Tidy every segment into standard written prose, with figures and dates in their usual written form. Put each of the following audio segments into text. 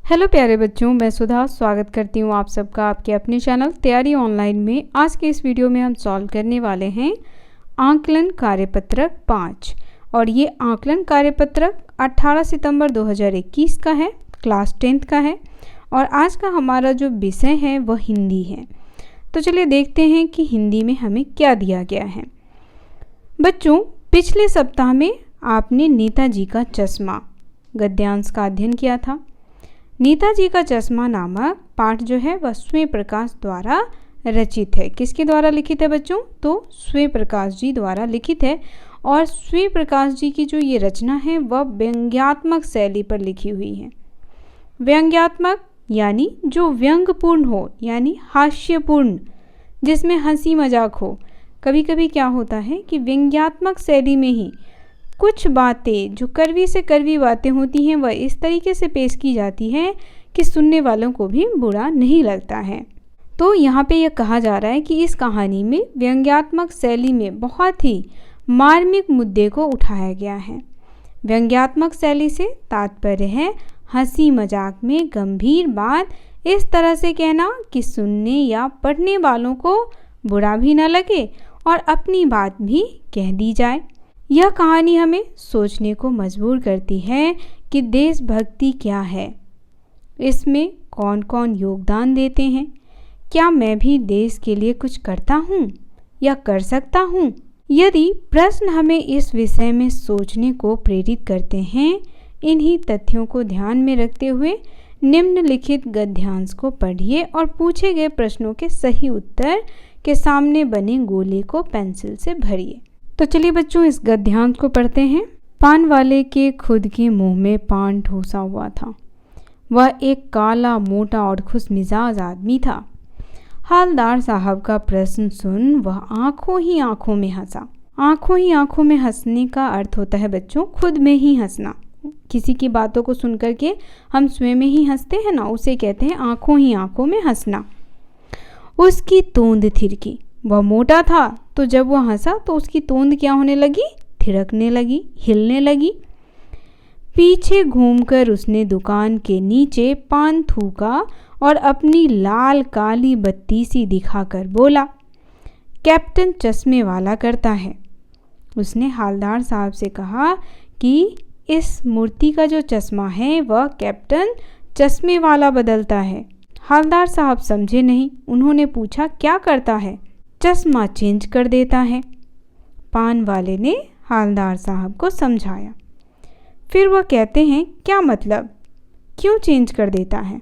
Hello प्यारे बच्चों, मैं सुधा स्वागत करती हूँ आप सबका आपके अपने चैनल तैयारी ऑनलाइन में। आज के इस वीडियो में हम सॉल्व करने वाले हैं आंकलन कार्यपत्रक 5 और ये आंकलन कार्यपत्रक 18 सितंबर 2021 का है, क्लास 10th का है और आज का हमारा जो विषय है वह हिंदी है। तो चलिए देखते हैं कि हिंदी में हमें क्या दिया गया है। बच्चों, पिछले सप्ताह में आपने नेताजी का चश्मा गद्यांश का अध्ययन किया था। नेताजी का चश्मा नामक पाठ जो है वह स्वयं प्रकाश द्वारा रचित है। किसके द्वारा लिखित है बच्चों? तो स्वयं प्रकाश जी द्वारा लिखित है और स्वयं प्रकाश जी की जो ये रचना है वह व्यंग्यात्मक शैली पर लिखी हुई है। व्यंग्यात्मक यानी जो व्यंग्यपूर्ण हो, यानी हास्यपूर्ण, जिसमें हंसी मजाक हो। कभी कभी क्या होता है कि व्यंग्यात्मक शैली में ही कुछ बातें जो कड़वी से कड़वी बातें होती हैं वह इस तरीके से पेश की जाती है कि सुनने वालों को भी बुरा नहीं लगता है। तो यहाँ पे यह कहा जा रहा है कि इस कहानी में व्यंग्यात्मक शैली में बहुत ही मार्मिक मुद्दे को उठाया गया है। व्यंग्यात्मक शैली से तात्पर्य है हंसी मजाक में गंभीर बात इस तरह से कहना कि सुनने या पढ़ने वालों को बुरा भी न लगे और अपनी बात भी कह दी जाए। यह कहानी हमें सोचने को मजबूर करती है कि देशभक्ति क्या है, इसमें कौन कौन योगदान देते हैं, क्या मैं भी देश के लिए कुछ करता हूँ या कर सकता हूँ। यदि प्रश्न हमें इस विषय में सोचने को प्रेरित करते हैं, इन्हीं तथ्यों को ध्यान में रखते हुए निम्नलिखित गद्यांश को पढ़िए और पूछे गए प्रश्नों के सही उत्तर के सामने बने गोले को पेंसिल से भरिए। तो चलिए बच्चों, इस गद्यांश को पढ़ते हैं। पान वाले के खुद के मुंह में पान ठूसा हुआ था। वह एक काला, मोटा और खुशमिजाज आदमी था। हवलदार साहब का प्रश्न सुन वह आंखों ही आंखों में हंसा। आंखों ही आंखों में हंसने का अर्थ होता है बच्चों खुद में ही हंसना। किसी की बातों को सुन करके हम स्वयं में ही हंसते हैं ना, उसे कहते हैं आंखों ही आंखों में हंसना। उसकी तोंद थिरकी। वह मोटा था तो जब वह हंसा तो उसकी तोंद क्या होने लगी? थिरकने लगी, हिलने लगी। पीछे घूमकर उसने दुकान के नीचे पान थूका और अपनी लाल काली बत्ती सी दिखाकर बोला, कैप्टन चश्मे वाला करता है। उसने हवलदार साहब से कहा कि इस मूर्ति का जो चश्मा है वह कैप्टन चश्मे वाला बदलता है। हवलदार साहब समझे नहीं। उन्होंने पूछा, क्या करता है? चश्मा चेंज कर देता है। पान वाले ने हवलदार साहब को समझाया। फिर वह कहते हैं, क्या मतलब? क्यों चेंज कर देता है?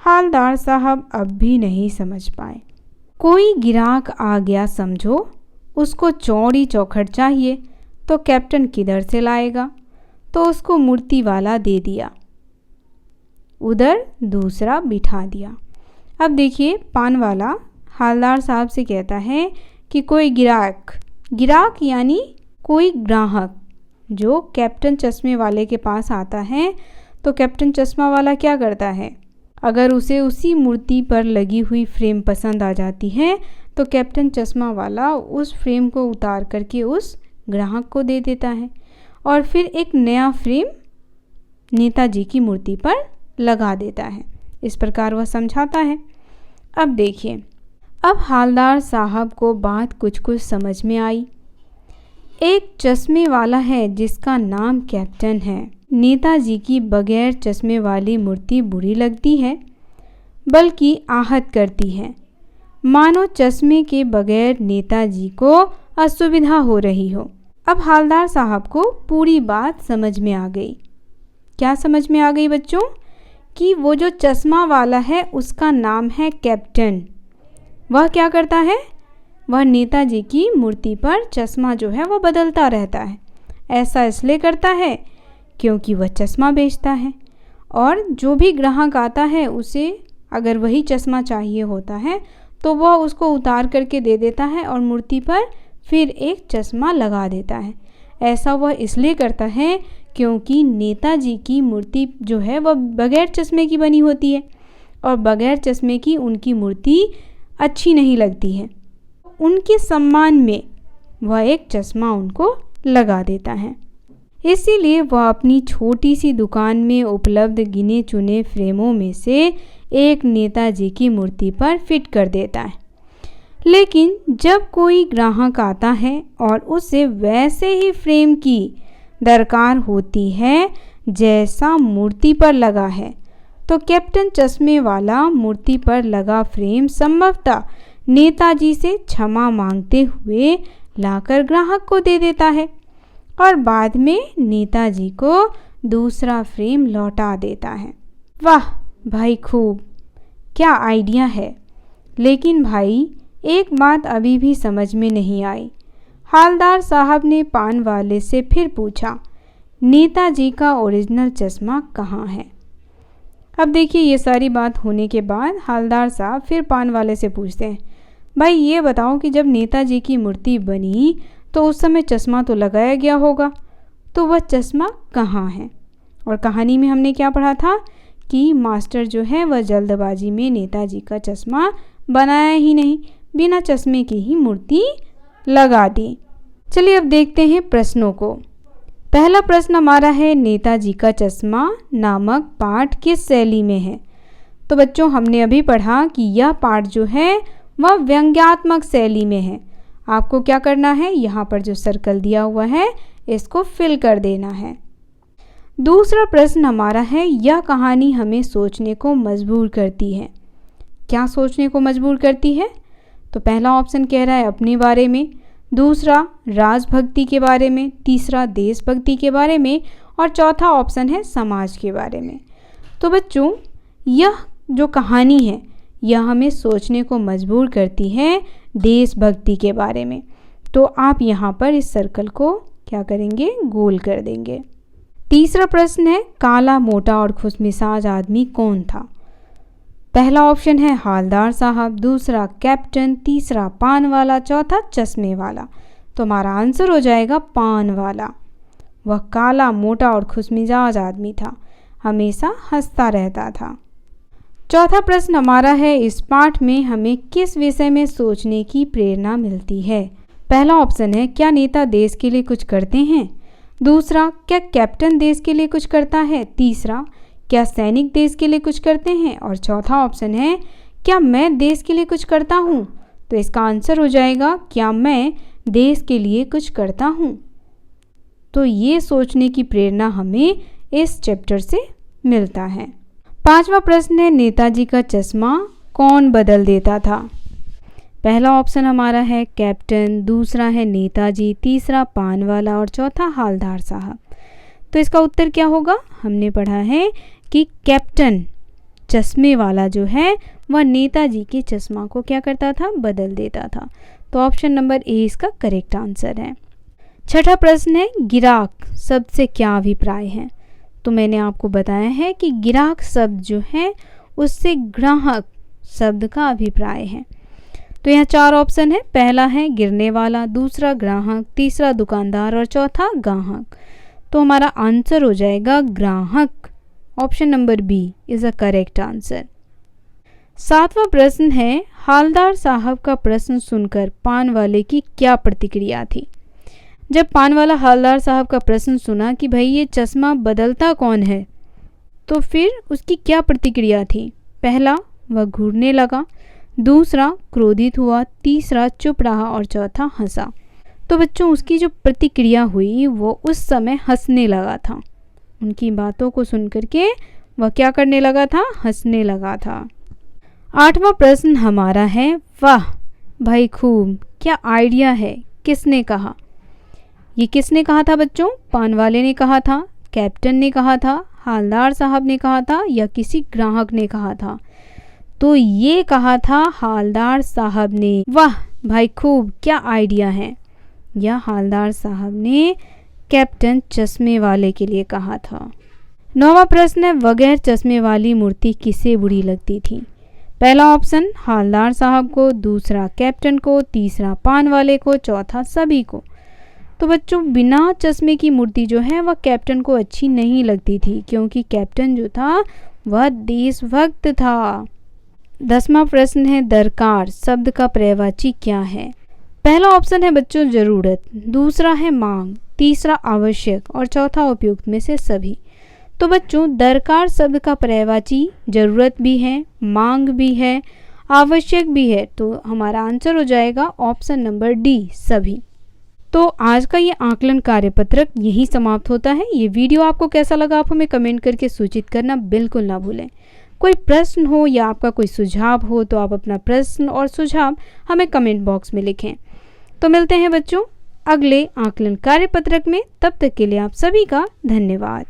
हवलदार साहब अब भी नहीं समझ पाए। कोई गिराक आ गया समझो, उसको चौड़ी चौखट चाहिए तो कैप्टन किधर से लाएगा? तो उसको मूर्ति वाला दे दिया, उधर दूसरा बिठा दिया। अब देखिए, पान वाला हवलदार साहब से कहता है कि कोई गिराक यानी कोई ग्राहक जो कैप्टन चश्मे वाले के पास आता है तो कैप्टन चश्मा वाला क्या करता है? अगर उसे उसी मूर्ति पर लगी हुई फ्रेम पसंद आ जाती है तो कैप्टन चश्मा वाला उस फ्रेम को उतार करके उस ग्राहक को दे देता है और फिर एक नया फ्रेम नेताजी की मूर्ति पर लगा देता है। इस प्रकार वह समझाता है। अब देखिए, अब हवलदार साहब को बात कुछ कुछ समझ में आई। एक चश्मे वाला है जिसका नाम कैप्टन है। नेताजी की बगैर चश्मे वाली मूर्ति बुरी लगती है, बल्कि आहत करती है, मानो चश्मे के बगैर नेताजी को असुविधा हो रही हो। अब हवलदार साहब को पूरी बात समझ में आ गई। क्या समझ में आ गई बच्चों? कि वो जो चश्मा वाला है उसका नाम है कैप्टन। वह क्या करता है? वह नेताजी की मूर्ति पर चश्मा जो है वह बदलता रहता है। ऐसा इसलिए करता है क्योंकि वह चश्मा बेचता है और जो भी ग्राहक आता है उसे अगर वही चश्मा चाहिए होता है तो वह उसको उतार करके दे देता है और मूर्ति पर फिर एक चश्मा लगा देता है। ऐसा वह इसलिए करता है क्योंकि नेताजी की मूर्ति जो है वह बगैर चश्मे की बनी होती है और बगैर चश्मे की उनकी मूर्ति अच्छी नहीं लगती है। उनके सम्मान में वह एक चश्मा उनको लगा देता है। इसीलिए वह अपनी छोटी सी दुकान में उपलब्ध गिने चुने फ्रेमों में से एक नेताजी की मूर्ति पर फिट कर देता है। लेकिन जब कोई ग्राहक आता है और उसे वैसे ही फ्रेम की दरकार होती है जैसा मूर्ति पर लगा है, तो कैप्टन चश्मे वाला मूर्ति पर लगा फ्रेम संभवतः नेताजी से क्षमा मांगते हुए लाकर ग्राहक को दे देता है और बाद में नेताजी को दूसरा फ्रेम लौटा देता है। वाह भाई, खूब, क्या आइडिया है। लेकिन भाई, एक बात अभी भी समझ में नहीं आई। हालदार साहब ने पान वाले से फिर पूछा, नेताजी का ओरिजिनल चश्मा कहाँ है? अब देखिए, ये सारी बात होने के बाद हालदार साहब फिर पान वाले से पूछते हैं, भाई ये बताओ कि जब नेताजी की मूर्ति बनी तो उस समय चश्मा तो लगाया गया होगा, तो वह चश्मा कहाँ है? और कहानी में हमने क्या पढ़ा था कि मास्टर जो है वह जल्दबाजी में नेताजी का चश्मा बनाया ही नहीं, बिना चश्मे की ही मूर्ति लगा दी। चलिए अब देखते हैं प्रश्नों को। पहला प्रश्न हमारा है, नेताजी का चश्मा नामक पाठ किस शैली में है? तो बच्चों, हमने अभी पढ़ा कि यह पाठ जो है वह व्यंग्यात्मक शैली में है। आपको क्या करना है, यहाँ पर जो सर्कल दिया हुआ है इसको फिल कर देना है। दूसरा प्रश्न हमारा है, यह कहानी हमें सोचने को मजबूर करती है। क्या सोचने को मजबूर करती है? तो पहला ऑप्शन कह रहा है अपने बारे में, दूसरा राजभक्ति के बारे में, तीसरा देशभक्ति के बारे में और चौथा ऑप्शन है समाज के बारे में। तो बच्चों, यह जो कहानी है यह हमें सोचने को मजबूर करती है देशभक्ति के बारे में। तो आप यहाँ पर इस सर्कल को क्या करेंगे, गोल कर देंगे। तीसरा प्रश्न है, काला मोटा और खुशमिजाज आदमी कौन था? पहला ऑप्शन है हालदार साहब, दूसरा कैप्टन, तीसरा पान वाला, चौथा चश्मे वाला। तो हमारा आंसर हो जाएगा पान वाला। वह काला मोटा और खुशमिजाज आदमी था, हमेशा हंसता रहता था। चौथा प्रश्न हमारा है, इस पाठ में हमें किस विषय में सोचने की प्रेरणा मिलती है? पहला ऑप्शन है, क्या नेता देश के लिए कुछ करते हैं? दूसरा, क्या कैप्टन देश के लिए कुछ करता है? तीसरा, क्या सैनिक देश के लिए कुछ करते हैं? और चौथा ऑप्शन है, क्या मैं देश के लिए कुछ करता हूँ? तो इसका आंसर हो जाएगा, क्या मैं देश के लिए कुछ करता हूँ। तो ये सोचने की प्रेरणा हमें इस चैप्टर से मिलता है। पांचवा प्रश्न है, नेताजी का चश्मा कौन बदल देता था? पहला ऑप्शन हमारा है कैप्टन, दूसरा है नेताजी, तीसरा पान वाला और चौथा हालदार साहब। तो इसका उत्तर क्या होगा? हमने पढ़ा है कि कैप्टन चश्मे वाला जो है वह नेताजी के चश्मा को क्या करता था, बदल देता था। तो ऑप्शन नंबर ए इसका करेक्ट आंसर है। छठा प्रश्न है, गिराक शब्द से क्या अभिप्राय है? तो मैंने आपको बताया है कि गिराक शब्द जो है उससे ग्राहक शब्द का अभिप्राय है। तो यहाँ चार ऑप्शन है, पहला है गिरने वाला, दूसरा ग्राहक, तीसरा दुकानदार और चौथा ग्राहक। तो हमारा आंसर हो जाएगा ग्राहक। Option number B is a correct answer. सातवां प्रश्न है, हालदार साहब का प्रश्न सुनकर पान वाले की क्या प्रतिक्रिया थी? जब पान वाला हालदार साहब का प्रश्न सुना कि भाई ये चश्मा बदलता कौन है, तो फिर उसकी क्या प्रतिक्रिया थी? पहला, वह घूरने लगा, दूसरा क्रोधित हुआ, तीसरा चुप रहा और चौथा हंसा। तो बच्चों, उसकी जो प्रतिक्रिया हुई वो उस समय हंसने लगा था। उनकी बातों को सुनकर के वह क्या करने लगा था, हंसने लगा था। आठवां प्रश्न हमारा है, वाह भाई खूब, क्या आइडिया है, किसने कहा? ये किसने कहा था बच्चों? पान वाले ने कहा था, कैप्टन ने कहा था, हालदार साहब ने कहा था या किसी ग्राहक ने कहा था? तो ये कहा था हालदार साहब ने। वाह भाई खूब, क्या आइडिया है। यह हालदार साहब ने कैप्टन चश्मे वाले के लिए कहा था। नौवां प्रश्न है, बगैर चश्मे वाली मूर्ति किसे बुरी लगती थी? पहला ऑप्शन हालदार साहब को, दूसरा कैप्टन को, तीसरा पान वाले को, चौथा सभी को। तो बच्चों, बिना चश्मे की मूर्ति जो है वह कैप्टन को अच्छी नहीं लगती थी, क्योंकि कैप्टन जो था वह देशभक्त था। 10वां प्रश्न है, दरकार शब्द का पर्यायवाची क्या है? पहला ऑप्शन है बच्चों जरूरत, दूसरा है मांग, तीसरा आवश्यक और चौथा उपयुक्त में से सभी। तो बच्चों दरकार शब्द का पर्यायवाची जरूरत भी है, मांग भी है, आवश्यक भी है, तो हमारा आंसर हो जाएगा ऑप्शन नंबर डी सभी। तो आज का ये आकलन कार्यपत्रक यही समाप्त होता है। ये वीडियो आपको कैसा लगा आप हमें कमेंट करके सूचित करना बिल्कुल ना भूलें। कोई प्रश्न हो या आपका कोई सुझाव हो तो आप अपना प्रश्न और सुझाव हमें कमेंट बॉक्स में लिखें। तो मिलते हैं बच्चों अगले आकलन कार्यपत्रक में, तब तक के लिए आप सभी का धन्यवाद।